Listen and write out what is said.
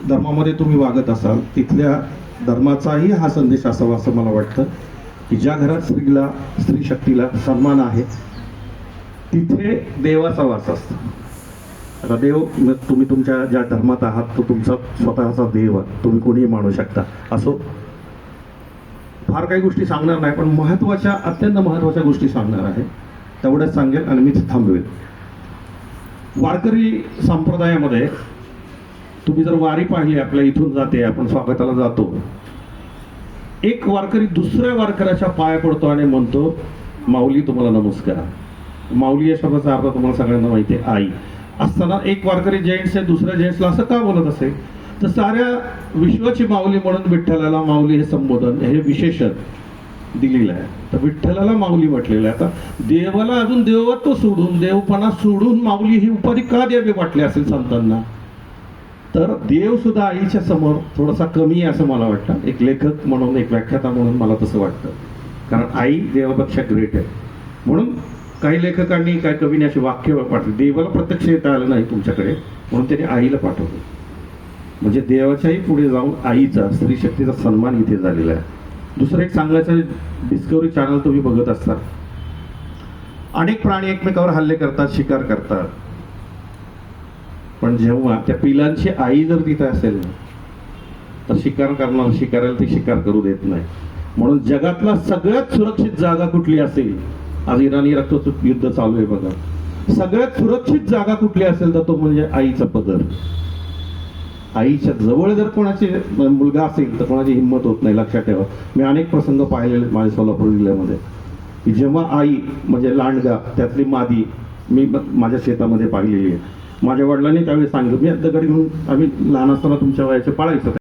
धर्मामध्ये तुम्ही वागत असाल तिथल्या धर्माचाही हा संदेश असावा असं मला वाटतं की ज्या घरात स्त्री शक्तीला सन्मान आहे तिथे देवाचा वास असतो. आता देव तुम्ही तुमच्या ज्या धर्मात आहात तो तुमचा स्वतःचा देव आहे, तुम्ही कोणीही मानू शकता. असो, फार काही गोष्टी सांगणार नाही, पण अत्यंत महत्त्वाच्या गोष्टी सांगणार आहे, तेवढंच सांगेल आणि मीच थांबवेल. वारकरी संप्रदायामध्ये तुम्ही जर वारी पाहिली, आपल्या इथून जाते, आपण स्वागताला जातो, एक वारकरी दुसऱ्या वारकऱ्याच्या पाया पडतो आणि म्हणतो, माऊली तुम्हाला नमस्कार. माऊली या शब्दाचा अर्थ तुम्हाला सगळ्यांना माहिती आहे, आई. असताना एक वारकरी जेंट्स आहे दुसऱ्या जेंट्सला असं का बोलत असेल, तर साऱ्या विश्वाची माऊली म्हणून विठ्ठलाला माऊली हे संबोधन, हे विशेषण दिलेलं आहे. तर विठ्ठलाला माऊली म्हटलेलं आहे. आता देवाला अजून देवत्व सोडून, देवपणा सोडून माऊली ही उपाधी का द्यावी वाटली असेल संतांना, तर देव सुद्धा आईच्या समोर थोडासा कमी आहे असं मला वाटतं. एक लेखक म्हणून, एक व्याख्याता म्हणून मला तसं वाटतं, कारण आई देवापेक्षा ग्रेट आहे. म्हणून काही लेखकांनी, काही कवीने अशी वाक्य पाठवली, देवाला प्रत्यक्ष येता आलं नाही तुमच्याकडे म्हणून त्यांनी आईला पाठवलं. म्हणजे देवाच्याही पुढे जाऊन आईचा, स्त्री शक्तीचा सन्मान इथे झालेला आहे. दुसरं एक सांगायचं, डिस्कवरी चॅनल तुम्ही बघत असता, अनेक प्राणी एकमेकावर हल्ले करतात, शिकार करतात, पण जेव्हा त्या पिलांची आई जर तिथे असेल ना, तर शिकार करणार शिकाराला ती शिकार करू देत नाही. म्हणून जगातला सगळ्यात सुरक्षित जागा कुठली असेल, आज इराणी रक्तचूक युद्ध चालू आहे बघा, सगळ्यात सुरक्षित जागा कुठली असेल तर तो म्हणजे आईचा पदर. आईच्या जवळ जर कोणाची मुलगा असेल तर कोणाची हिंमत होत नाही. लक्षात ठेवा, मी अनेक प्रसंग पाहिलेले माझ्या सोलापूर जिल्ह्यामध्ये, की जेव्हा आई म्हणजे लांडगा त्यातली मादी मी माझ्या शेतामध्ये पाहिलेली आहे. माझ्या वडिलांनी त्यावेळी सांगितलं, मी दगड घेऊन, आम्ही लहान असताना तुमच्या वयाचे पाळायचं